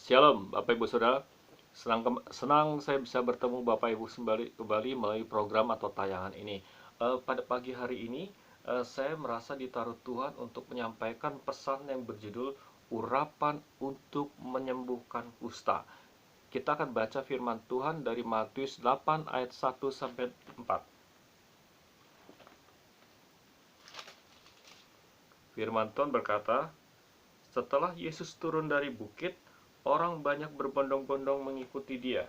Shalom, Bapak Ibu Saudara. Senang saya bisa bertemu Bapak Ibu kembali melalui program atau tayangan ini. Pada pagi hari ini, saya merasa ditaruh Tuhan untuk menyampaikan pesan yang berjudul Urapan untuk Menyembuhkan Kusta. Kita akan baca firman Tuhan dari Matius 8 ayat 1 sampai 4. Firman Tuhan berkata, setelah Yesus turun dari bukit, orang banyak berbondong-bondong mengikuti dia.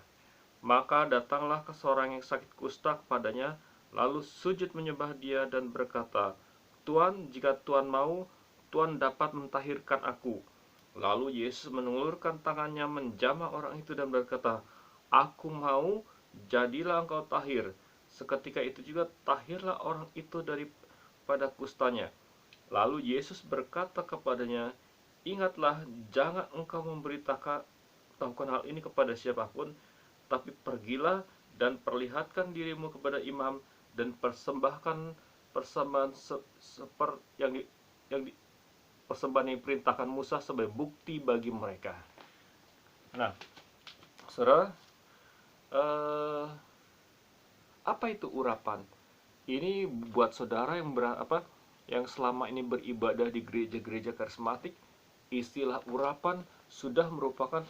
Maka datanglah ke seorang yang sakit kusta kepadanya, lalu sujud menyembah dia dan berkata, Tuan, jika Tuan mau, Tuan dapat mentahirkan aku. Lalu Yesus mengulurkan tangannya menjamah orang itu dan berkata, Aku mau, jadilah engkau tahir. Seketika itu juga tahirlah orang itu daripada kustanya. Lalu Yesus berkata kepadanya, Ingatlah, jangan engkau memberitakan hal ini kepada siapapun, tapi pergilah dan perlihatkan dirimu kepada imam dan persembahkan persembahan persembahan yang diperintahkan Musa sebagai bukti bagi mereka. Nah, saudara, apa itu urapan? Ini buat saudara yang selama ini beribadah di gereja-gereja karismatik, istilah urapan sudah merupakan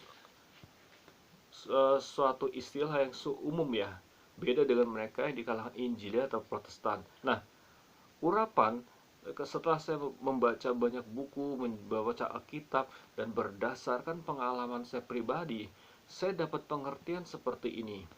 suatu istilah yang umum ya, beda dengan mereka yang di kalangan Injil atau Protestan. Nah, urapan, setelah saya membaca banyak buku, membaca Alkitab, dan berdasarkan pengalaman saya pribadi, saya dapat pengertian seperti ini.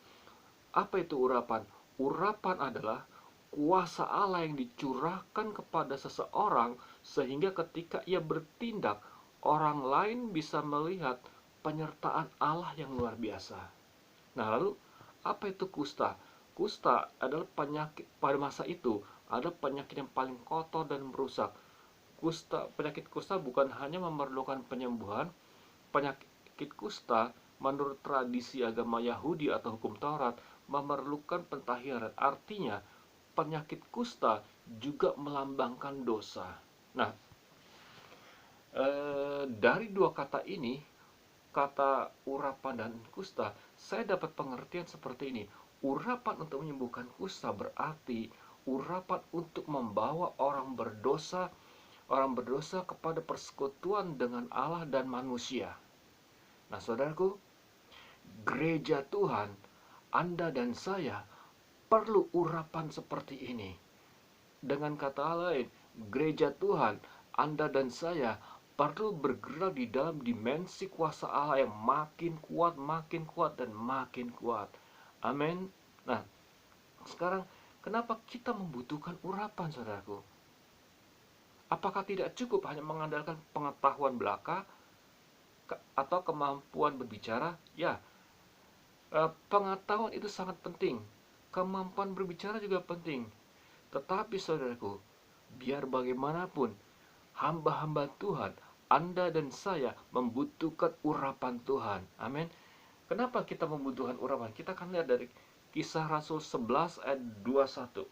Apa itu urapan? Urapan adalah kuasa Allah yang dicurahkan kepada seseorang sehingga ketika ia bertindak, orang lain bisa melihat penyertaan Allah yang luar biasa. Nah, lalu apa itu kusta? Kusta adalah penyakit pada masa itu, adalah penyakit yang paling kotor dan merusak. Penyakit kusta bukan hanya memerlukan penyembuhan, penyakit kusta menurut tradisi agama Yahudi atau hukum Taurat memerlukan pentahiran. Artinya, penyakit kusta juga melambangkan dosa. Nah, dari dua kata ini, kata urapan dan kusta, saya dapat pengertian seperti ini. Urapan untuk menyembuhkan kusta berarti urapan untuk membawa orang berdosa kepada persekutuan dengan Allah dan manusia. Nah, saudaraku, gereja Tuhan, Anda dan saya perlu urapan seperti ini. Dengan kata lain, gereja Tuhan, Anda dan saya perlu bergerak di dalam dimensi kuasa Allah yang makin kuat, dan makin kuat. Amin. Nah, sekarang kenapa kita membutuhkan urapan, saudaraku? Apakah tidak cukup hanya mengandalkan pengetahuan belaka atau kemampuan berbicara? Ya, pengetahuan itu sangat penting. Kemampuan berbicara juga penting. Tetapi saudaraku, biar bagaimanapun, hamba-hamba Tuhan, Anda dan saya membutuhkan urapan Tuhan. Amin. Kenapa kita membutuhkan urapan? Kita akan lihat dari Kisah Rasul 11 ayat 21.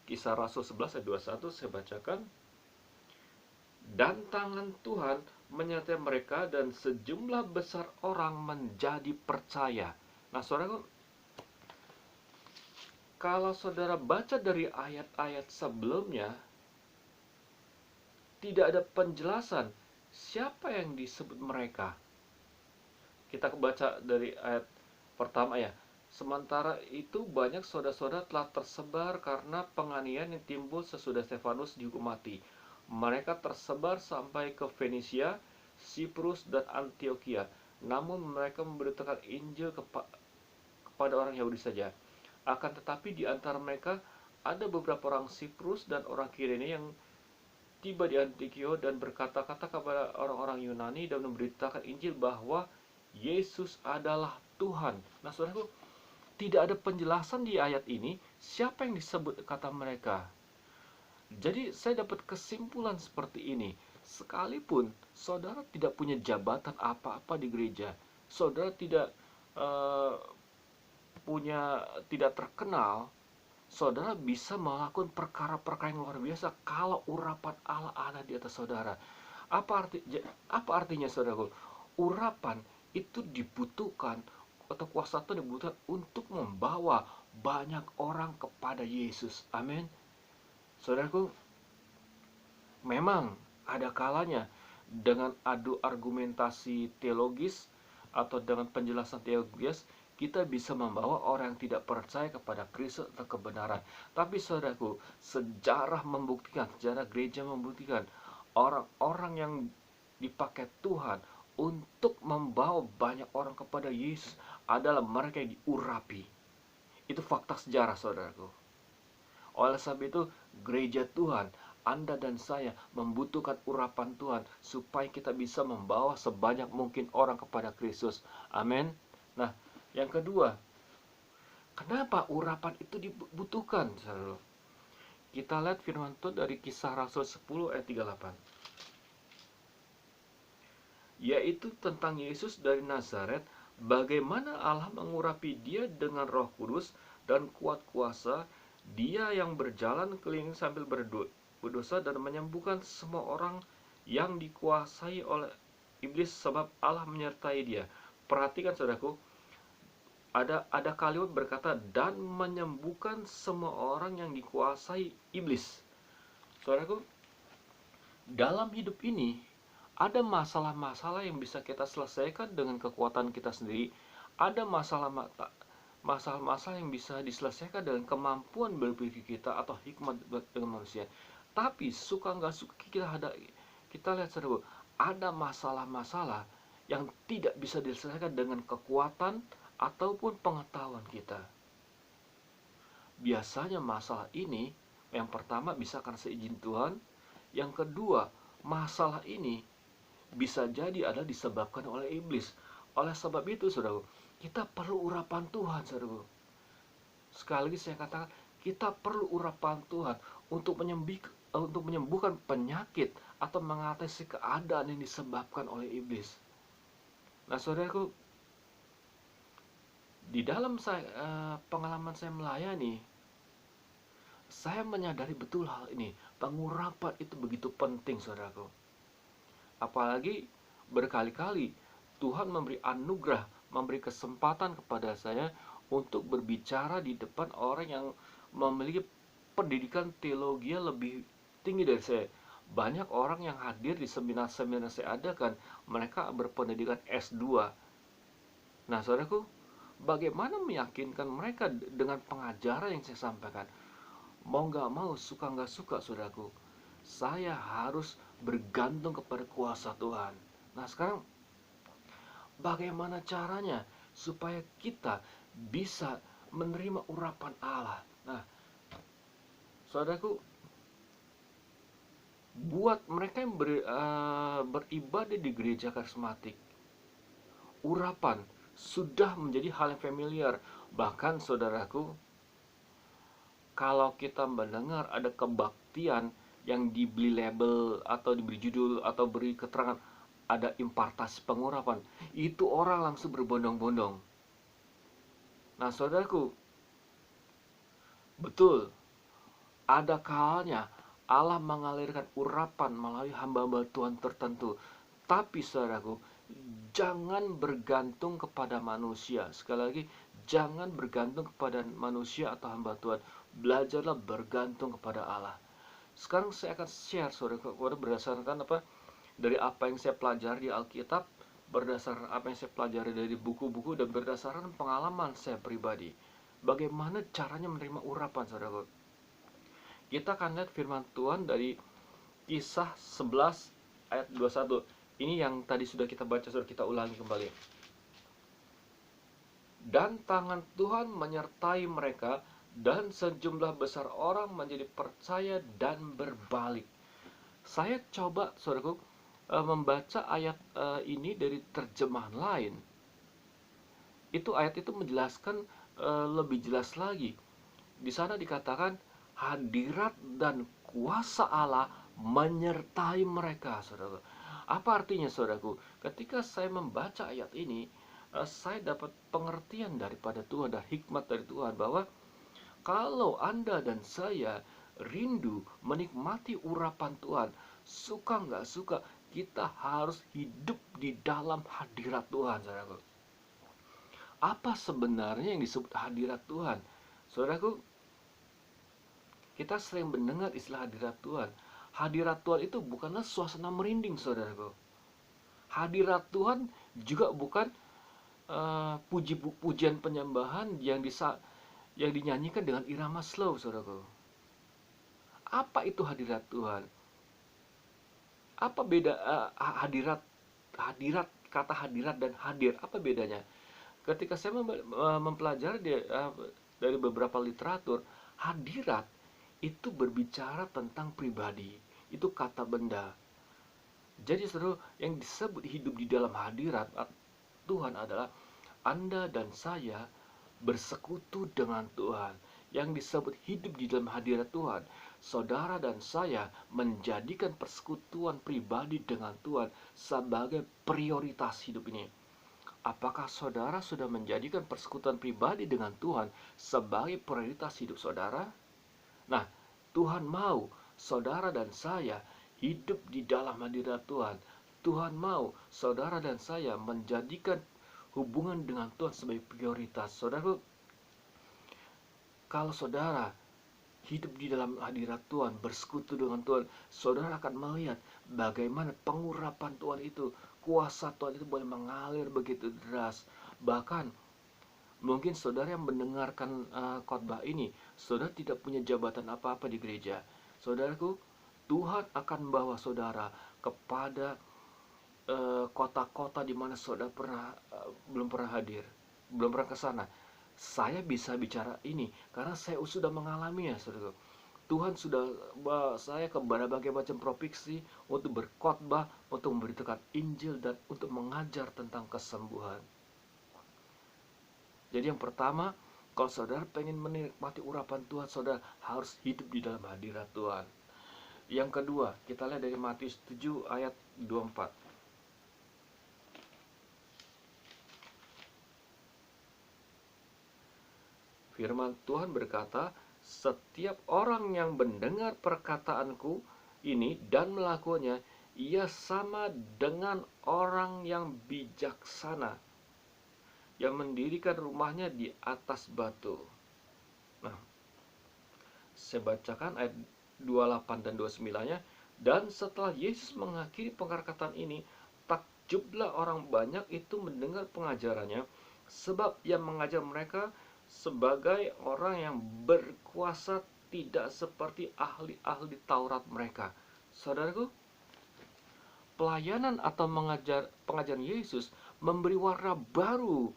Kisah Rasul 11 ayat 21 saya bacakan. Dan tangan Tuhan menyertai mereka dan sejumlah besar orang menjadi percaya. Nah, saudara, kalau saudara baca dari ayat-ayat sebelumnya, tidak ada penjelasan siapa yang disebut mereka. Kita baca dari ayat pertama ya. Sementara itu banyak saudara-saudara telah tersebar karena penganiayaan yang timbul sesudah Stefanus dihukum mati. Mereka tersebar sampai ke Fenisia, Siprus, dan Antioquia. Namun mereka memberitakan Injil kepada orang Yahudi saja. Akan tetapi di antara mereka ada beberapa orang Siprus dan orang Kirene yang tiba di Antioquia dan berkata-kata kepada orang-orang Yunani dan memberitakan Injil bahwa Yesus adalah Tuhan. Nah, saudaraku, tidak ada penjelasan di ayat ini siapa yang disebut kata mereka. Jadi saya dapat kesimpulan seperti ini. Sekalipun saudara tidak punya jabatan apa-apa di gereja, saudara tidak tidak terkenal, saudara bisa melakukan perkara-perkara yang luar biasa kalau urapan Allah ada di atas saudara. Apa artinya, saudaraku? Urapan itu dibutuhkan, atau kuasa Tuhan dibutuhkan untuk membawa banyak orang kepada Yesus. Amin. Saudaraku, memang ada kalanya dengan adu argumentasi teologis atau dengan penjelasan teologis kita bisa membawa orang yang tidak percaya kepada Kristus atau kebenaran. Tapi saudaraku, sejarah membuktikan, sejarah gereja membuktikan orang-orang yang dipakai Tuhan untuk membawa banyak orang kepada Yesus adalah mereka yang diurapi. Itu fakta sejarah, saudaraku. Oleh sebab itu, gereja Tuhan, Anda dan saya membutuhkan urapan Tuhan supaya kita bisa membawa sebanyak mungkin orang kepada Kristus. Amin. Nah, yang kedua, kenapa urapan itu dibutuhkan, saudara? Kita lihat firman Tuhan dari Kisah Rasul 10 ayat 38. Yaitu tentang Yesus dari Nazaret, bagaimana Allah mengurapi dia dengan Roh Kudus dan kuat kuasa, dia yang berjalan keliling sambil berdosa dan menyembuhkan semua orang yang dikuasai oleh iblis sebab Allah menyertai dia. Perhatikan, saudaraku, ada kalimat berkata dan menyembuhkan semua orang yang dikuasai iblis. Saudaraku, dalam hidup ini ada masalah-masalah yang bisa kita selesaikan dengan kekuatan kita sendiri. Ada masalah-masalah yang bisa diselesaikan dengan kemampuan berpikir kita atau hikmat dengan manusia. Tapi suka nggak suka kita lihat, saudara, ada masalah-masalah yang tidak bisa diselesaikan dengan kekuatan ataupun pengetahuan kita. Biasanya masalah ini yang pertama bisa karena seizin Tuhan, yang kedua masalah ini bisa jadi adalah disebabkan oleh iblis. Oleh sebab itu, saudara, kita perlu urapan Tuhan, saudara. Sekali lagi saya katakan, kita perlu urapan Tuhan untuk menyembuhkan penyakit atau mengatasi keadaan yang disebabkan oleh iblis. Nah, saudaraku, di dalam pengalaman saya melayani, saya menyadari betul hal ini. Pengurapan itu begitu penting, saudaraku. Apalagi berkali-kali Tuhan memberi anugerah, memberi kesempatan kepada saya untuk berbicara di depan orang yang memiliki pendidikan teologi lebih tinggi dari saya. Banyak orang yang hadir di seminar-seminar saya adakan, mereka berpendidikan S2. Nah, saudaraku, bagaimana meyakinkan mereka dengan pengajaran yang saya sampaikan? Mau nggak mau, suka nggak suka, saudaraku, saya harus bergantung kepada kuasa Tuhan. Nah, sekarang bagaimana caranya supaya kita bisa menerima urapan Allah? Nah, saudaraku, buat mereka yang beribadah di gereja karismatik, urapan sudah menjadi hal yang familiar. Bahkan, saudaraku, kalau kita mendengar ada kebaktian yang diberi label atau diberi judul atau beri keterangan ada impartasi pengurapan, itu orang langsung berbondong-bondong. Nah, saudaraku, betul, ada kalanya Allah mengalirkan urapan melalui hamba-hamba Tuhan tertentu. Tapi, saudaraku, jangan bergantung kepada manusia. Sekali lagi, jangan bergantung kepada manusia atau hamba Tuhan. Belajarlah bergantung kepada Allah. Sekarang saya akan share, saudara, berdasarkan dari apa yang saya pelajari di Alkitab, berdasarkan apa yang saya pelajari dari buku-buku, dan berdasarkan pengalaman saya pribadi. Bagaimana caranya menerima urapan, saudara? Kita akan lihat firman Tuhan dari Kisah 11 ayat 21. Ini yang tadi sudah kita baca, saudara, kita ulangi kembali. Dan tangan Tuhan menyertai mereka, dan sejumlah besar orang menjadi percaya dan berbalik. Saya coba, saudaraku, membaca ayat ini dari terjemahan lain. Ayat itu menjelaskan lebih jelas lagi. Di sana dikatakan hadirat dan kuasa Allah menyertai mereka, saudara. Apa artinya, saudaraku? Ketika saya membaca ayat ini, saya dapat pengertian daripada Tuhan dan hikmat dari Tuhan bahwa Kalau Anda dan saya rindu menikmati urapan Tuhan, suka nggak suka, kita harus hidup di dalam hadirat Tuhan, saudaraku. Apa sebenarnya yang disebut hadirat Tuhan? Saudaraku, kita sering mendengar istilah hadirat Tuhan. Hadirat Tuhan itu bukanlah suasana merinding, saudaraku. Hadirat Tuhan juga bukan pujian penyembahan yang dinyanyikan dengan irama slow, saudaraku. Apa itu hadirat Tuhan? Apa beda hadirat hadirat kata hadirat dan hadir? Apa bedanya? Ketika saya mempelajari dari beberapa literatur, hadirat itu berbicara tentang pribadi, itu kata benda. Jadi saudara, yang disebut hidup di dalam hadirat Tuhan adalah Anda dan saya bersekutu dengan Tuhan. Yang disebut hidup di dalam hadirat Tuhan, saudara dan saya menjadikan persekutuan pribadi dengan Tuhan sebagai prioritas hidup ini. Apakah saudara sudah menjadikan persekutuan pribadi dengan Tuhan sebagai prioritas hidup saudara? Nah, Tuhan mau saudara dan saya hidup di dalam hadirat Tuhan. Tuhan mau saudara dan saya menjadikan hubungan dengan Tuhan sebagai prioritas. Saudara, kalau saudara hidup di dalam hadirat Tuhan, bersekutu dengan Tuhan, saudara akan melihat bagaimana pengurapan Tuhan itu, kuasa Tuhan itu boleh mengalir begitu deras. Bahkan mungkin saudara yang mendengarkan khotbah ini, saudara tidak punya jabatan apa-apa di gereja. Saudaraku, Tuhan akan bawa saudara kepada kota-kota di mana saudara belum pernah hadir, belum pernah ke sana. Saya bisa bicara ini karena saya sudah mengalaminya, saudara. Tuhan sudah bawa saya ke berbagai macam provinsi untuk berkhotbah, untuk memberitakan Injil, dan untuk mengajar tentang kesembuhan. Jadi yang pertama, kalau saudara pengen menikmati urapan Tuhan, saudara harus hidup di dalam hadirat Tuhan. Yang kedua, kita lihat dari Matius 7 ayat 24. Firman Tuhan berkata, setiap orang yang mendengar perkataanku ini dan melakukannya, ia sama dengan orang yang bijaksana yang mendirikan rumahnya di atas batu. Nah, saya bacakan ayat 28 dan 29-nya. Dan setelah Yesus mengakhiri perkataan ini, takjublah orang banyak itu mendengar pengajarannya, sebab ia mengajar mereka sebagai orang yang berkuasa, tidak seperti ahli-ahli Taurat mereka. Saudaraku, pelayanan atau pengajaran Yesus memberi warna baru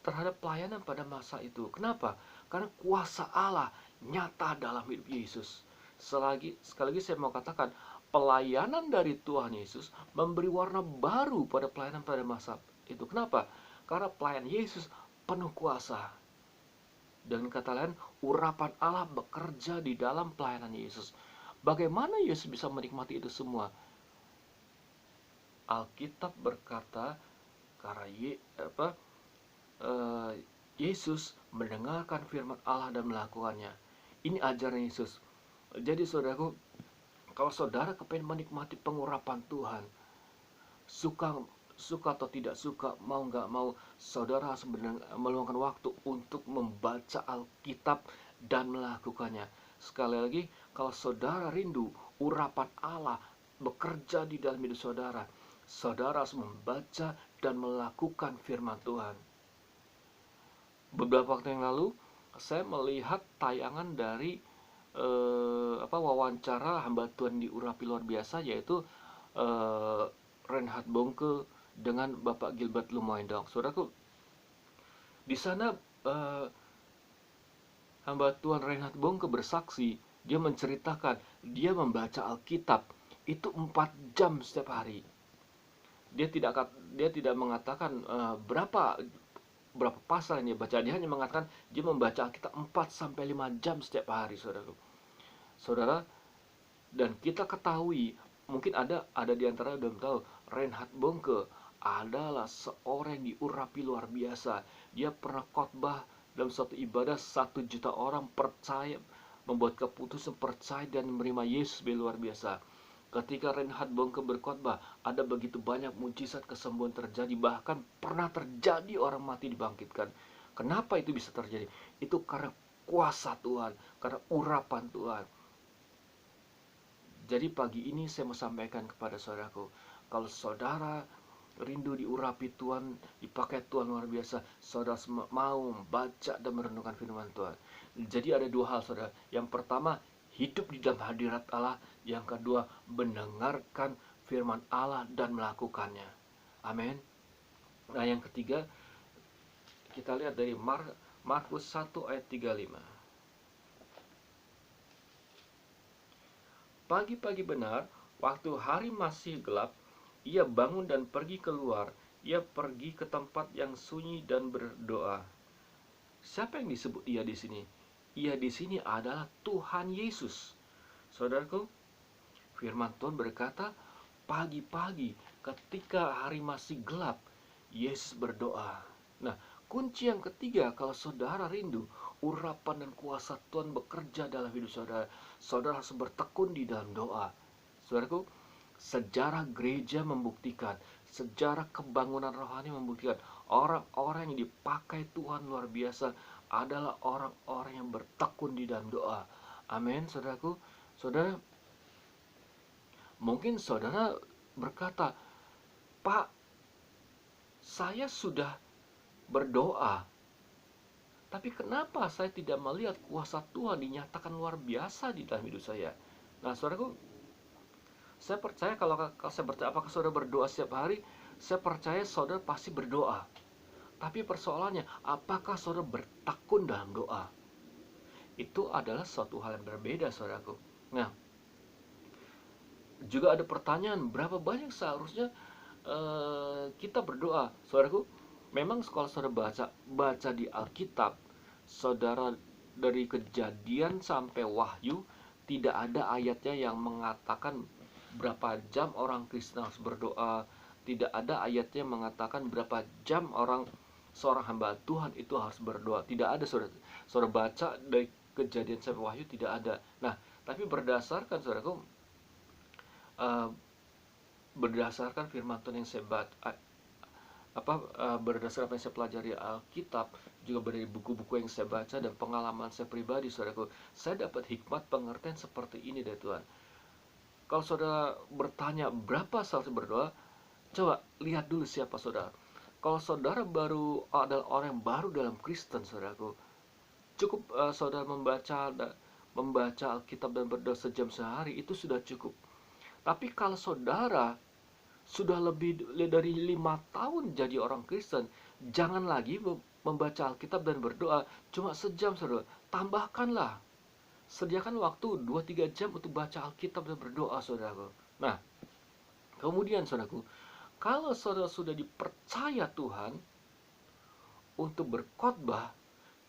terhadap pelayanan pada masa itu. Kenapa? Karena kuasa Allah nyata dalam hidup Yesus. Sekali lagi saya mau katakan, pelayanan dari Tuhan Yesus memberi warna baru pada pelayanan pada masa itu. Kenapa? Karena pelayan Yesus penuh kuasa. Dan kata lain, urapan Allah bekerja di dalam pelayanan Yesus. Bagaimana Yesus bisa menikmati itu semua? Alkitab berkata, karena Yesus mendengarkan firman Allah dan melakukannya. Ini ajaran Yesus. Jadi saudaraku, kalau saudara kepengen menikmati pengurapan Tuhan, suka atau tidak suka, mau nggak mau, saudara harus meluangkan waktu untuk membaca Alkitab dan melakukannya. Sekali lagi, kalau saudara rindu urapan Allah bekerja di dalam hidup saudara, saudara harus membaca dan melakukan firman Tuhan. Beberapa waktu yang lalu, saya melihat tayangan dari wawancara hamba Tuhan di Urapi luar biasa, yaitu Reinhard Bonnke dengan Bapak Gilbert Lumoindong. Saudaraku, di sana hamba Tuhan Reinhard Bonnke bersaksi, dia menceritakan dia membaca Alkitab itu 4 jam setiap hari. Dia tidak mengatakan berapa pasal yang dia baca. Dia hanya mengatakan dia membaca Alkitab 4-5 jam setiap hari, saudara. Dan kita ketahui, mungkin ada di antara yang belum tahu, Reinhard Bonnke adalah seorang yang diurapi luar biasa. Dia pernah khotbah dalam suatu ibadah 1 juta orang percaya, membuat keputusan percaya dan menerima Yesus luar biasa. Ketika Reinhard Bonnke berkhotbah, ada begitu banyak mujizat kesembuhan terjadi, bahkan pernah terjadi orang mati dibangkitkan. Kenapa itu bisa terjadi? Itu karena kuasa Tuhan, karena urapan Tuhan. Jadi pagi ini saya mau sampaikan kepada saudaraku, kalau saudara rindu diurapi Tuhan, dipakai Tuhan luar biasa, saudara mau membaca dan merenungkan firman Tuhan. Jadi ada 2 hal, saudara. Yang pertama, hidup di dalam hadirat Allah. Yang kedua, mendengarkan firman Allah dan melakukannya. Amin. Nah, yang ketiga, kita lihat dari Markus 1 ayat 35. Pagi-pagi benar, waktu hari masih gelap, ia bangun dan pergi keluar. Ia pergi ke tempat yang sunyi dan berdoa. Siapa yang disebut ia di sini? Ia di sini adalah Tuhan Yesus. Saudaraku, firman Tuhan berkata, pagi-pagi ketika hari masih gelap, Yesus berdoa. Nah, kunci yang ketiga, kalau saudara rindu urapan dan kuasa Tuhan bekerja dalam hidup saudara, saudara harus bertekun di dalam doa. Saudaraku, sejarah gereja membuktikan, sejarah kebangunan rohani membuktikan, orang-orang yang dipakai Tuhan luar biasa adalah orang-orang yang bertekun di dalam doa. Amin, saudaraku. Saudara, mungkin saudara berkata, Pak, saya sudah berdoa, tapi kenapa saya tidak melihat kuasa Tuhan dinyatakan luar biasa di dalam hidup saya? Nah, saudaraku, saya percaya kalau saya bertanya apakah saudara berdoa setiap hari, saya percaya saudara pasti berdoa. Tapi persoalannya, apakah saudara bertekun dalam doa? Itu adalah suatu hal yang berbeda, saudaraku. Nah, juga ada pertanyaan, berapa banyak seharusnya kita berdoa, saudaraku? Memang kalau saudara baca di Alkitab, saudara, dari Kejadian sampai Wahyu, tidak ada ayatnya yang mengatakan berapa jam orang Kristen harus berdoa. Tidak ada ayatnya yang mengatakan berapa jam seorang hamba Tuhan itu harus berdoa. Tidak ada, saudara. Saudara baca dari Kejadian sampai Wahyu, tidak ada. Nah, tapi berdasarkan, saudaraku, berdasarkan firman Tuhan yang saya baca, berdasarkan apa yang saya pelajari Alkitab, juga dari buku-buku yang saya baca dan pengalaman saya pribadi, saudaraku, saya dapat hikmat pengertian seperti ini dari Tuhan. Kalau saudara bertanya berapa seharusnya berdoa, coba lihat dulu siapa saudara. Kalau saudara adalah orang yang baru dalam Kristen, saudaraku, cukup saudara membaca Alkitab dan berdoa sejam sehari, itu sudah cukup. Tapi kalau saudara sudah lebih dari 5 tahun jadi orang Kristen, jangan lagi membaca Alkitab dan berdoa cuma sejam, saudara. Tambahkanlah, sediakan waktu 2-3 jam untuk baca Alkitab dan berdoa, saudaraku. Nah, kemudian, saudaraku, kalau saudara sudah dipercaya Tuhan untuk berkhotbah,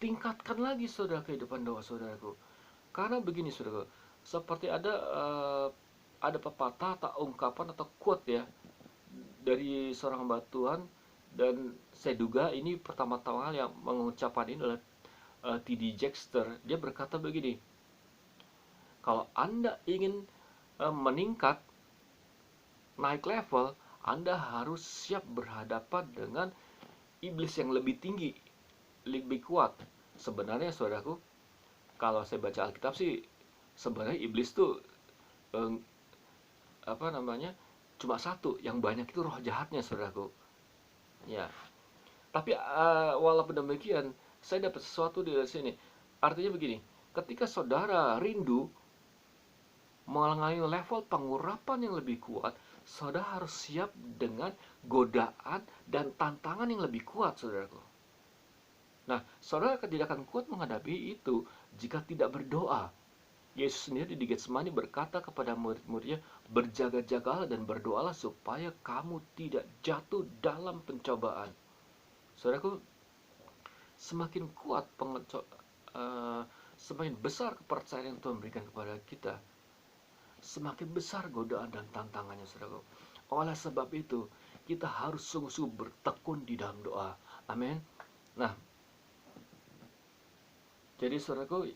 tingkatkan lagi, saudara, kehidupan doa, saudaraku. Karena begini, saudaraku, seperti ada pepatah atau ungkapan atau quote ya dari seorang hamba Tuhan, dan saya duga ini pertama-tama yang mengucapkan ini adalah T.D. Jakes. Dia berkata begini, kalau Anda ingin meningkat, naik level, Anda harus siap berhadapan dengan iblis yang lebih tinggi, lebih kuat. Sebenarnya, saudaraku, kalau saya baca Alkitab sih, sebenarnya iblis tuh cuma satu, yang banyak itu roh jahatnya, saudaraku. Ya, tapi walaupun demikian, saya dapat sesuatu dari sini. Artinya begini, ketika saudara rindu mengalami level pengurapan yang lebih kuat, saudara harus siap dengan godaan dan tantangan yang lebih kuat, saudaraku. Nah, saudara tidak akan kuat menghadapi itu jika tidak berdoa. Yesus sendiri di Getsemani berkata kepada murid-muridnya, berjaga-jagalah dan berdoalah supaya kamu tidak jatuh dalam pencobaan. Saudaraku, semakin kuat semakin besar kepercayaan yang Tuhan berikan kepada kita, semakin besar godaan dan tantangannya, saudaraku. Oleh sebab itu, kita harus sungguh-sungguh bertekun di dalam doa. Amin. Nah, Jadi saudaraku,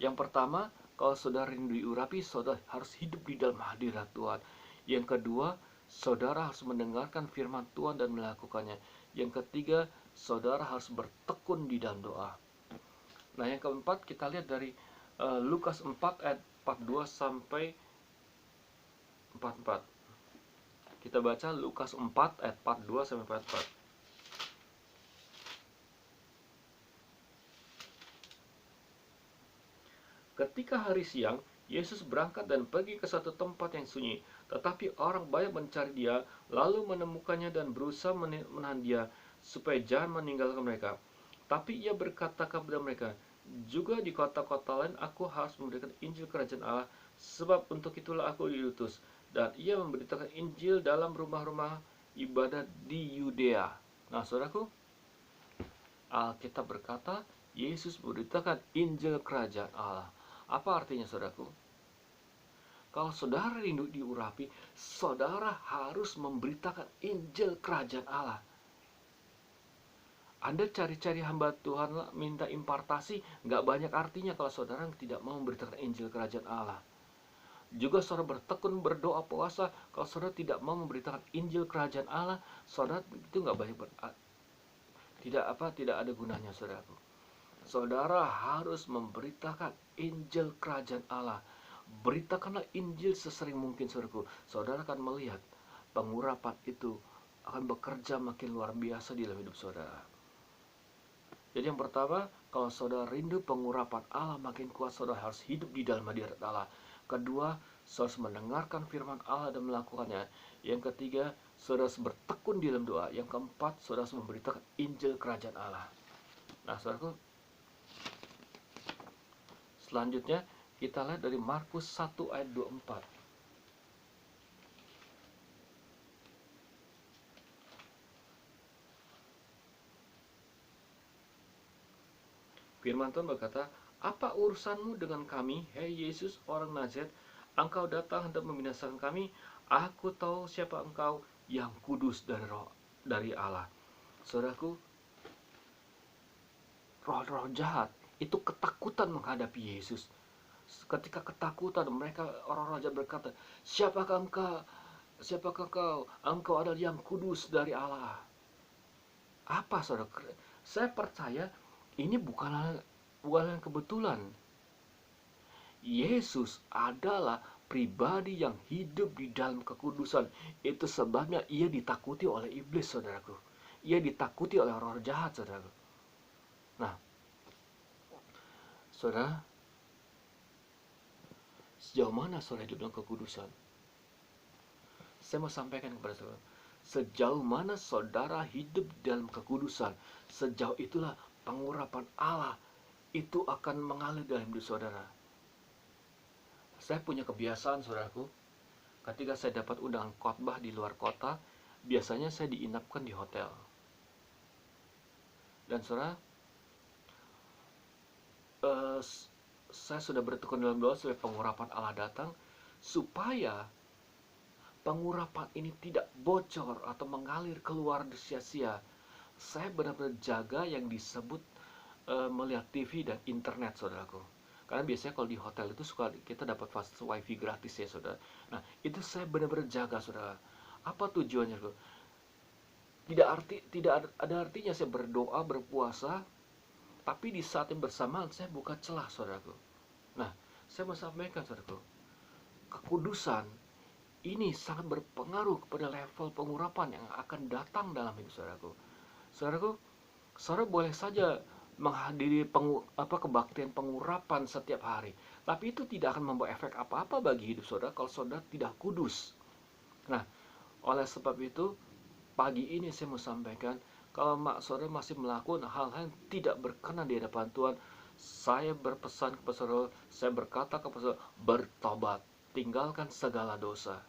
yang pertama, kalau saudara rindu diurapi, saudara harus hidup di dalam hadirat Tuhan. Yang kedua, saudara harus mendengarkan firman Tuhan dan melakukannya. Yang ketiga, saudara harus bertekun di dalam doa. Nah, yang keempat kita lihat dari Lukas 4 ayat 42 sampai 44. Kita baca Lukas 4 ayat 42 sampai 44. Ketika hari siang, Yesus berangkat dan pergi ke satu tempat yang sunyi. Tetapi orang banyak mencari dia, lalu menemukannya dan berusaha menahan dia, supaya jangan meninggalkan mereka. Tapi ia berkata kepada mereka, juga di kota-kota lain aku harus memberikan Injil Kerajaan Allah, sebab untuk itulah aku diutus. Dan ia memberitakan Injil dalam rumah-rumah ibadah di Yudea. Nah, saudaraku, Alkitab berkata, Yesus memberitakan Injil Kerajaan Allah. Apa artinya, saudaraku? Kalau saudara rindu diurapi, saudara harus memberitakan Injil Kerajaan Allah. Anda cari-cari hamba Tuhan minta impartasi, nggak banyak artinya kalau saudara tidak mau memberitakan Injil Kerajaan Allah. Juga saudara bertekun berdoa puasa, kalau saudara tidak mau memberitakan Injil Kerajaan Allah, saudara itu nggak banyak tidak ada gunanya, saudaraku. Saudara harus memberitakan Injil Kerajaan Allah. Beritakanlah Injil sesering mungkin, saudaraku. Saudara akan melihat pengurapan itu akan bekerja makin luar biasa di dalam hidup saudara. Jadi yang pertama, kalau saudara rindu pengurapan Allah makin kuat, saudara harus hidup di dalam hadirat Allah. Kedua, saudara harus mendengarkan firman Allah dan melakukannya. Yang ketiga, saudara harus bertekun di dalam doa. Yang keempat, saudara harus memberitakan Injil Kerajaan Allah. Nah, saudaraku, selanjutnya kita lihat dari Markus 1 ayat 24. Firman Tuhan berkata, "Apa urusanmu dengan kami, hei Yesus orang Nazaret? Engkau datang hendak membinasakan kami. Aku tahu siapa engkau, yang kudus dari Allah." Saudaraku, roh-roh jahat itu ketakutan menghadapi Yesus. Ketika ketakutan, mereka orang-orang jahat berkata, "Siapakah engkau? Siapakah engkau? Engkau adalah yang kudus dari Allah." Apa, saudara? Saya percaya ini bukanlah kebetulan. Yesus adalah pribadi yang hidup di dalam kekudusan. Itu sebabnya ia ditakuti oleh iblis, saudaraku. Ia ditakuti oleh orang jahat, saudaraku. Nah, saudara, sejauh mana saudara hidup dalam kekudusan? Saya mau sampaikan kepada saudara, sejauh mana saudara hidup dalam kekudusan, sejauh itulah pengurapan Allah itu akan mengalir dalam hidup saudara. Saya punya kebiasaan, saudaraku, ketika saya dapat undangan khotbah di luar kota, biasanya saya diinapkan di hotel. Dan saudara, saya sudah bertekun dalam doa supaya pengurapan Allah datang, supaya pengurapan ini tidak bocor atau mengalir keluar sia-sia. Saya benar-benar jaga yang disebut melihat TV dan internet, saudaraku. Karena biasanya kalau di hotel itu suka kita dapat fasilitas wifi gratis ya, saudara. Nah, itu saya benar-benar jaga, saudara. Apa tujuannya, saudara? Tidak ada artinya saya berdoa, berpuasa, tapi di saat yang bersamaan saya buka celah, saudaraku. Nah, saya mau sampaikan, saudaraku, kekudusan ini sangat berpengaruh kepada level pengurapan yang akan datang dalam hidup saudaraku. Saudaraku, saudara boleh saja menghadiri kebaktian pengurapan setiap hari, tapi itu tidak akan membawa efek apa-apa bagi hidup saudara kalau saudara tidak kudus. Nah, oleh sebab itu, pagi ini saya mau sampaikan, kalau saudara masih melakukan hal-hal yang tidak berkenan di hadapan Tuhan, saya berpesan kepada saudara, saya berkata kepada saudara, bertobat, tinggalkan segala dosa.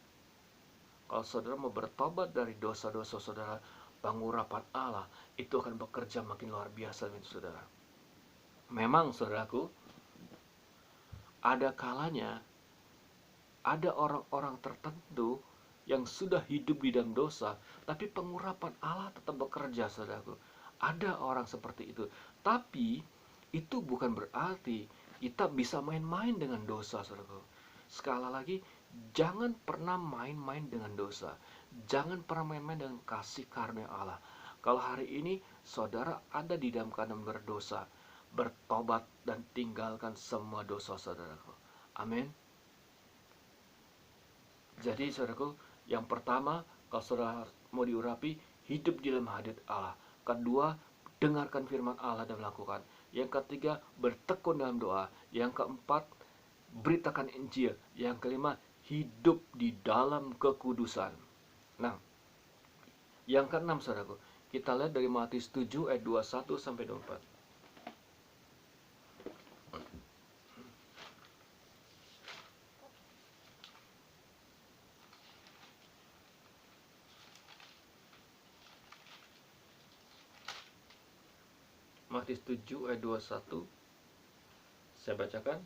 Kalau saudara mau bertobat dari dosa-dosa saudara, pengurapan Allah itu akan bekerja makin luar biasa dengan saudara. Memang, saudaraku, ada kalanya ada orang-orang tertentu yang sudah hidup di dalam dosa, tapi pengurapan Allah tetap bekerja, saudaraku. Ada orang seperti itu. Tapi itu bukan berarti kita bisa main-main dengan dosa, saudaraku. Sekali lagi, jangan pernah main-main dengan dosa. Jangan pernah main-main dengan kasih karunia Allah. Kalau hari ini saudara ada di dalam keadaan berdosa, bertobat dan tinggalkan semua dosa saudaraku. Amin. Jadi saudaraku, yang pertama, kalau saudara mau diurapi, hidup di dalam hadirat Allah. Kedua, dengarkan firman Allah dan lakukan. Yang ketiga, bertekun dalam doa. Yang keempat, beritakan Injil. Yang kelima, hidup di dalam kekudusan. Nah, yang keenam saudaraku, kita lihat dari Matius 7 ayat 21 sampai 24. Matius 7 ayat 21, saya bacakan.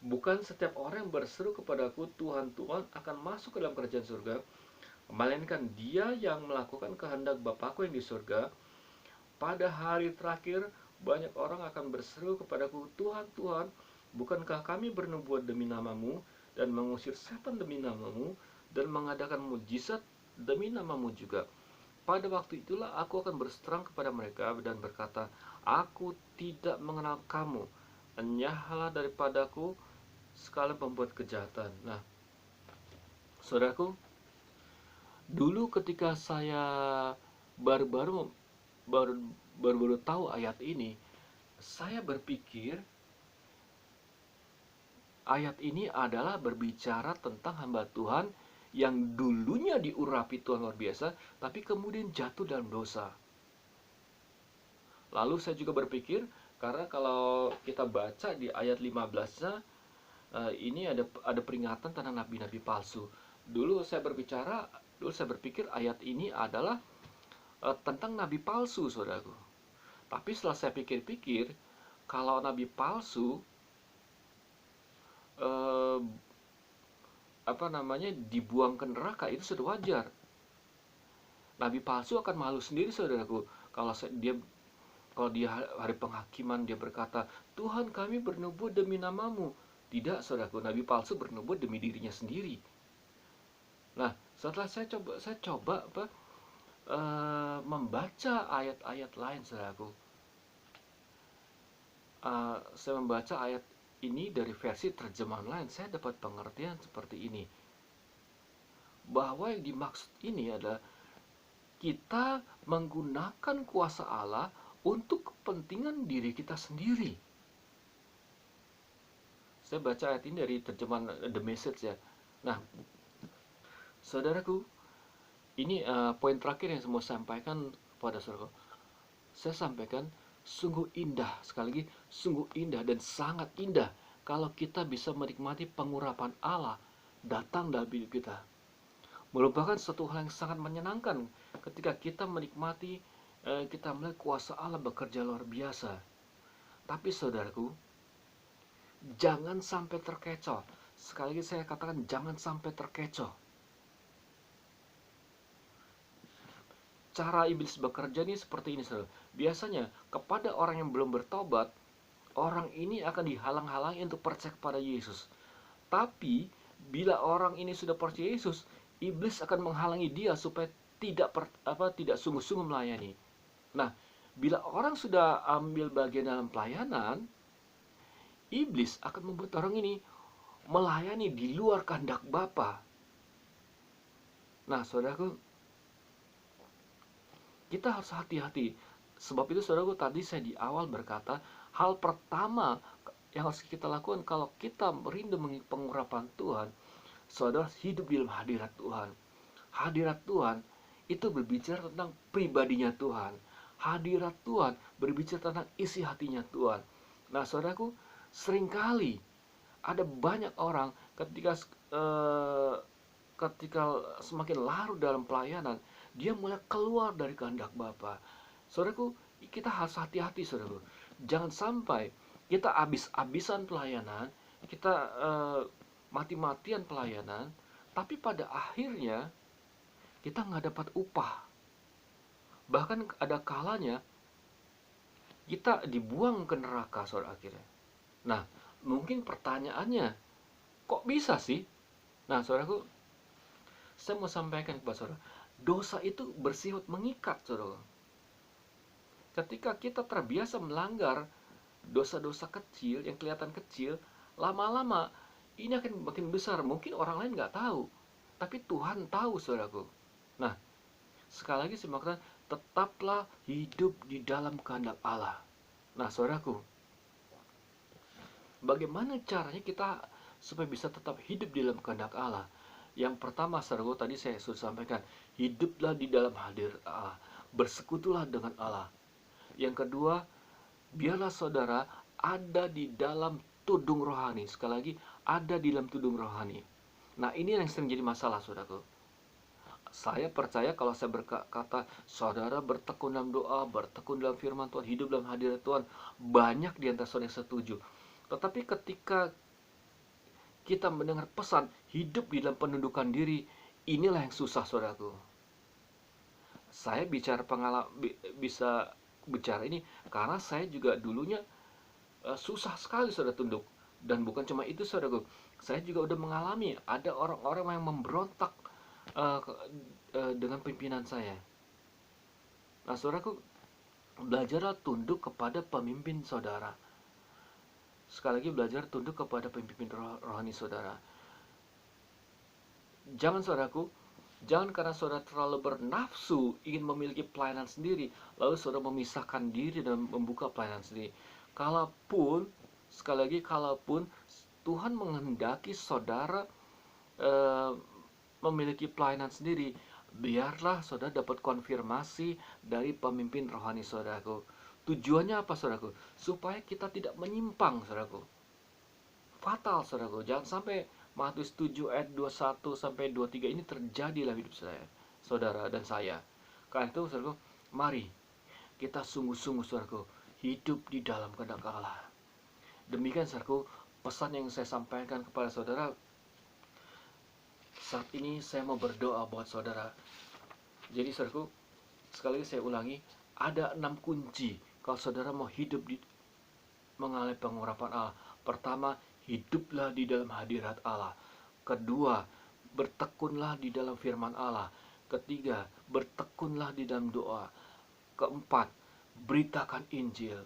Bukan setiap orang yang berseru kepadaku, Tuhan, Tuhan, akan masuk ke dalam kerajaan surga, melainkan dia yang melakukan kehendak Bapakku yang di surga. Pada hari terakhir, banyak orang akan berseru kepadaku, Tuhan, Tuhan, bukankah kami bernubuat demi namamu, dan mengusir setan demi namamu, dan mengadakan mujizat demi namamu juga? Pada waktu itulah aku akan berserang kepada mereka dan berkata, aku tidak mengenal kamu, enyahlah daripadaku sekalian pembuat kejahatan. Nah, saudaraku, dulu ketika saya baru-baru tahu ayat ini, saya berpikir ayat ini adalah berbicara tentang hamba Tuhan yang dulunya diurapi Tuhan luar biasa, tapi kemudian jatuh dalam dosa. Lalu saya juga berpikir, karena kalau kita baca di ayat 15-nya, ini ada peringatan tentang nabi-nabi palsu. Dulu saya berpikir ayat ini adalah tentang nabi palsu, saudaraku. Tapi setelah saya pikir-pikir, kalau nabi palsu dibuang ke neraka, itu sudah wajar. Nabi palsu akan malu sendiri, saudaraku, kalau dia hari penghakiman dia berkata, Tuhan, kami bernubuat demi namamu. Tidak, saudaraku, nabi palsu bernubuat demi dirinya sendiri. Nah, setelah saya coba membaca ayat-ayat lain, saudaraku. Saya membaca ayat ini dari versi terjemahan lain, saya dapat pengertian seperti ini. Bahwa yang dimaksud ini adalah kita menggunakan kuasa Allah untuk kepentingan diri kita sendiri. Saya baca ayat ini dari terjemahan The Message ya. Nah, saudaraku, ini poin terakhir yang saya mau sampaikan kepada saudaraku. Saya sampaikan, sungguh indah, sekali lagi, sungguh indah dan sangat indah kalau kita bisa menikmati pengurapan Allah datang dalam hidup kita. Merupakan suatu hal yang sangat menyenangkan ketika kita menikmati, kita melihat kuasa Allah bekerja luar biasa. Tapi saudaraku, jangan sampai terkecoh. Sekali lagi saya katakan, jangan sampai terkecoh. Cara iblis bekerja ini seperti ini, saudara. Biasanya kepada orang yang belum bertobat, orang ini akan dihalang-halangi untuk percaya kepada Yesus. Tapi bila orang ini sudah percaya Yesus, iblis akan menghalangi dia supaya tidak sungguh-sungguh melayani. Nah, bila orang sudah ambil bagian dalam pelayanan, iblis akan membuat orang ini melayani di luar kehendak Bapa. Nah, saudaraku, kita harus hati-hati. Sebab itu, saudaraku, tadi saya di awal berkata, hal pertama yang harus kita lakukan kalau kita merindu pengurapan Tuhan, saudara, hidup di dalam hadirat Tuhan. Hadirat Tuhan itu berbicara tentang pribadinya Tuhan. Hadirat Tuhan berbicara tentang isi hatinya Tuhan. Nah, saudaraku, seringkali ada banyak orang ketika semakin larut dalam pelayanan, dia mulai keluar dari kehendak Bapa. Saudaraku, kita harus hati-hati, saudaraku. Jangan sampai kita habis-habisan pelayanan, kita mati-matian pelayanan, tapi pada akhirnya kita nggak dapat upah. Bahkan ada kalanya kita dibuang ke neraka saudara akhirnya. Nah, mungkin pertanyaannya, kok bisa sih? Nah, saudaraku, saya mau sampaikan kepada saudara, dosa itu bersifat mengikat, saudara. Ketika kita terbiasa melanggar dosa-dosa kecil yang kelihatan kecil, lama-lama ini akan makin besar. Mungkin orang lain nggak tahu, tapi Tuhan tahu, saudaraku. Nah, sekali lagi saya mengatakan, tetaplah hidup di dalam kehendak Allah. Nah, saudaraku, bagaimana caranya kita supaya bisa tetap hidup di dalam kehendak Allah? Yang pertama, saudaraku, tadi saya sudah sampaikan, hiduplah di dalam hadir Allah, bersekutulah dengan Allah. Yang kedua, biarlah saudara ada di dalam tudung rohani. Sekali lagi, ada di dalam tudung rohani. Nah, ini yang sering jadi masalah, saudaraku. Saya percaya kalau saya berkata, saudara bertekun dalam doa, bertekun dalam firman Tuhan, hidup dalam hadirat Tuhan, banyak di antara saudara yang setuju. Tetapi ketika kita mendengar pesan hidup di dalam penundukan diri, inilah yang susah, saudaraku. Saya bisa bicara ini karena saya juga dulunya susah sekali, saudara, tunduk. Dan bukan cuma itu, saudaraku, saya juga udah mengalami ada orang-orang yang memberontak dengan pimpinan saya. Nah, saudaraku, belajarlah tunduk kepada pemimpin saudara. Sekali lagi, belajar tunduk kepada pemimpin rohani saudara. Jangan, saudaraku, jangan karena saudara terlalu bernafsu ingin memiliki pelayanan sendiri, lalu saudara memisahkan diri dan membuka pelayanan sendiri. Kalaupun, sekali lagi, kalaupun Tuhan menghendaki saudara memiliki pelayanan sendiri, biarlah saudara dapat konfirmasi dari pemimpin rohani saudaraku. Tujuannya apa, saudaraku? Supaya kita tidak menyimpang, saudaraku. Fatal, saudaraku. Jangan sampai Matius 7 ayat 21 sampai 23 ini terjadi dalam hidup saya, saudara dan saya. Karena itu, saudaraku, mari kita sungguh-sungguh, saudaraku, hidup di dalam kehendak Allah. Demikian, saudaraku, pesan yang saya sampaikan kepada saudara. Saat ini saya mau berdoa buat saudara. Jadi, saudaraku, sekali lagi saya ulangi, ada 6 kunci kalau saudara mau hidup mengalami pengurapan Allah. Pertama, hiduplah di dalam hadirat Allah. Kedua, bertekunlah di dalam firman Allah. Ketiga, bertekunlah di dalam doa. Keempat, beritakan Injil.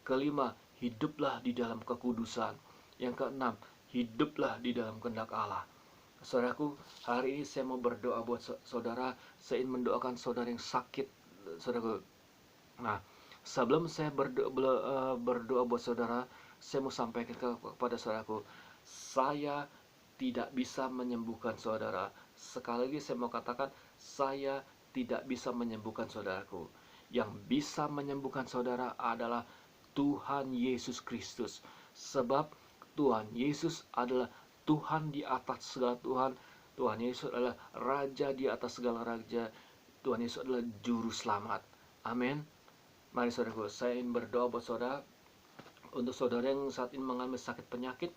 Kelima, hiduplah di dalam kekudusan. Yang keenam, hiduplah di dalam kehendak Allah. Saudaraku, hari ini saya mau berdoa buat saudara. Saya ingin mendoakan saudara yang sakit, saudaraku. Nah, sebelum saya berdoa buat saudara, saya mau sampaikan kepada saudaraku, saya tidak bisa menyembuhkan saudara. Sekali lagi saya mau katakan, saya tidak bisa menyembuhkan saudaraku. Yang bisa menyembuhkan saudara adalah Tuhan Yesus Kristus. Sebab Tuhan Yesus adalah Tuhan di atas segala Tuhan. Tuhan Yesus adalah Raja di atas segala Raja. Tuhan Yesus adalah Juru Selamat. Amin. Mari, saudaraku, saya ingin berdoa buat saudara. Untuk saudara yang saat ini mengalami sakit penyakit,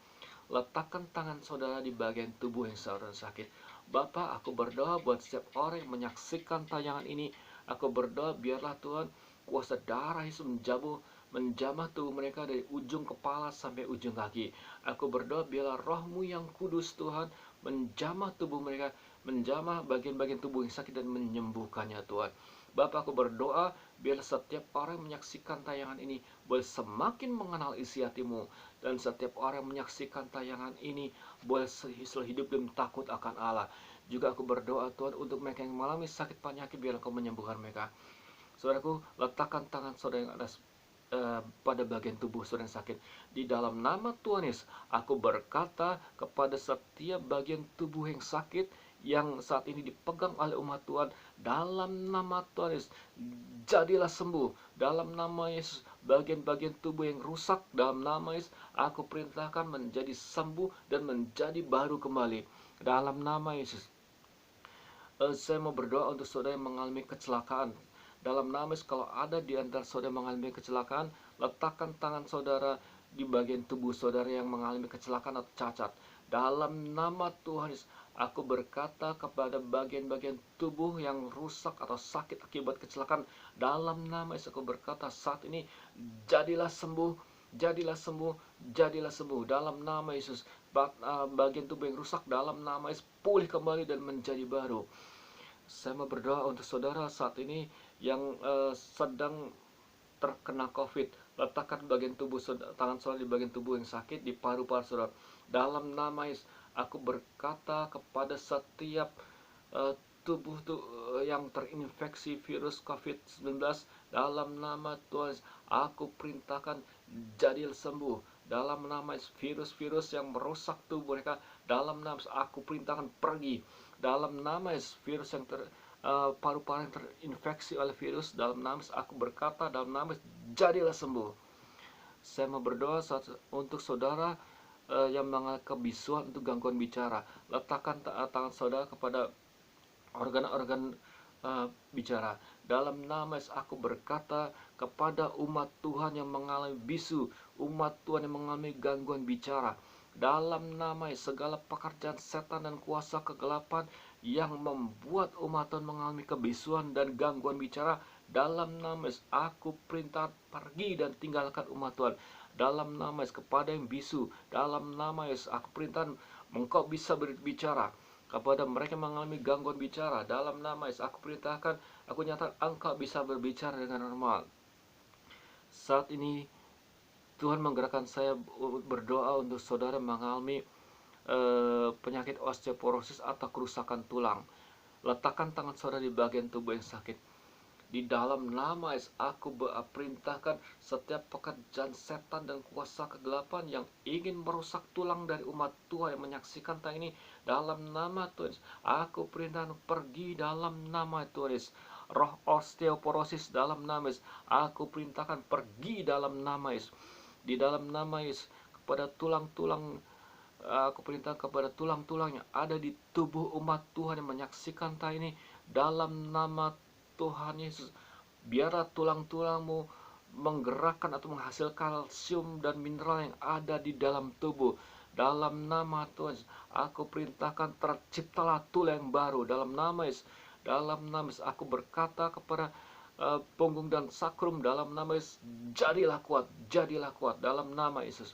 letakkan tangan saudara di bagian tubuh yang saudara sakit. Bapa, aku berdoa buat setiap orang yang menyaksikan tayangan ini. Aku berdoa biarlah Tuhan kuasa darah Yesus menjamah tubuh mereka dari ujung kepala sampai ujung kaki. Aku berdoa biarlah roh-Mu yang kudus, Tuhan, menjamah tubuh mereka, menjamah bagian-bagian tubuh yang sakit dan menyembuhkannya, Tuhan. Bapak, aku berdoa biar setiap orang yang menyaksikan tayangan ini boleh semakin mengenal isi hati-Mu, dan setiap orang yang menyaksikan tayangan ini boleh selalu hidup dan takut akan Allah. Juga aku berdoa, Tuhan, untuk mereka yang mengalami sakit penyakit, biar Engkau menyembuhkan mereka. Saudaraku, letakkan tangan saudara yang ada pada bagian tubuh saudara yang sakit. Di dalam nama Tuhan Yesus, aku berkata kepada setiap bagian tubuh yang sakit, yang saat ini dipegang oleh umat Tuhan, dalam nama Tuhan Yesus, jadilah sembuh. Dalam nama Yesus, bagian-bagian tubuh yang rusak, dalam nama Yesus, aku perintahkan menjadi sembuh dan menjadi baru kembali. Dalam nama Yesus, saya mau berdoa untuk saudara yang mengalami kecelakaan. Dalam nama Yesus, kalau ada di antara saudara yang mengalami kecelakaan, letakkan tangan saudara di bagian tubuh saudara yang mengalami kecelakaan atau cacat. Dalam nama Tuhan Yesus, aku berkata kepada bagian-bagian tubuh yang rusak atau sakit akibat kecelakaan. Dalam nama Yesus aku berkata saat ini, jadilah sembuh, jadilah sembuh, jadilah sembuh. Dalam nama Yesus, bagian tubuh yang rusak dalam nama Yesus pulih kembali dan menjadi baru. Saya mau berdoa untuk saudara saat ini yang sedang terkena COVID. Letakkan bagian tubuh tangan saudara di bagian tubuh yang sakit, di paru-paru saudara. Dalam nama Yesus, aku berkata kepada setiap tubuh yang terinfeksi virus COVID-19, dalam nama Tuhan Yesus, aku perintahkan jadilah sembuh. Dalam nama Yesus, virus-virus yang merusak tubuh mereka, dalam nama Yesus, aku perintahkan pergi. Dalam nama Yesus, virus yang paru-paru yang terinfeksi oleh virus, dalam nama Yesus, aku berkata, dalam nama Yesus, jadilah sembuh. Saya mau berdoa untuk saudara yang mengalami kebisuan untuk gangguan bicara. Letakkan tangan saudara kepada organ-organ bicara. Dalam nama Yesus, aku berkata kepada umat Tuhan yang mengalami bisu, umat Tuhan yang mengalami gangguan bicara. Dalam nama Yesus, segala pekerjaan setan dan kuasa kegelapan yang membuat umat Tuhan mengalami kebisuan dan gangguan bicara, dalam nama Yesus, aku perintah pergi dan tinggalkan umat Tuhan. Dalam nama Yesus, kepada yang bisu, dalam nama Yesus, aku perintah engkau bisa berbicara. Kepada mereka yang mengalami gangguan bicara, dalam nama Yesus, aku perintahkan, aku nyatakan engkau bisa berbicara dengan normal. Saat ini Tuhan menggerakkan saya berdoa untuk saudara mengalami penyakit osteoporosis atau kerusakan tulang. Letakkan tangan saudara di bagian tubuh yang sakit. Di dalam nama Yesus, aku perintahkan setiap pekerjaan setan dan kuasa kegelapan yang ingin merusak tulang dari umat Tuhan yang menyaksikan tayang ini, dalam nama Tuhan Yesus, aku perintahkan pergi dalam nama Tuhan Yesus. Roh osteoporosis dalam nama Yesus, aku perintahkan pergi dalam nama Yesus. Di dalam nama Yesus, kepada tulang-tulang, aku perintah kepada tulang-tulang yang ada di tubuh umat Tuhan yang menyaksikan tayang ini, dalam nama Tuhan Yesus, biarlah tulang-tulangmu menggerakkan atau menghasilkan kalsium dan mineral yang ada di dalam tubuh. Dalam nama Tuhan Yesus, aku perintahkan terciptalah tulang yang baru. Dalam nama Yesus, dalam nama Yesus, aku berkata kepada punggung dan sakrum, dalam nama Yesus, jadilah kuat, jadilah kuat, dalam nama Yesus.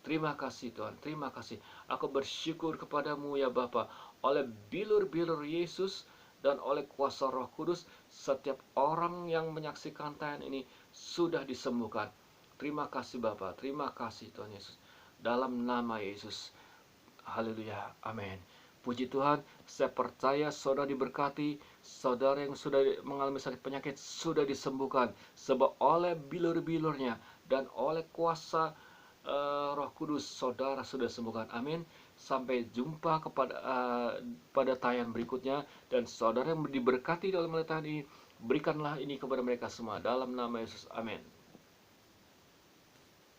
Terima kasih Tuhan, terima kasih. Aku bersyukur kepadamu ya Bapa, oleh bilur-bilur Yesus dan oleh kuasa Roh Kudus, setiap orang yang menyaksikan tayangan ini sudah disembuhkan. Terima kasih Bapa, terima kasih Tuhan Yesus. Dalam nama Yesus. Haleluya, amin. Puji Tuhan, saya percaya saudara diberkati, saudara yang sudah mengalami sakit penyakit sudah disembuhkan, sebab oleh bilur-bilurnya dan oleh kuasa Roh Kudus saudara sudah sembuhkan. Amin. Sampai jumpa pada tayangan berikutnya, dan saudara yang diberkati dalam tayangan ini, berikanlah ini kepada mereka semua dalam nama Yesus. Amin.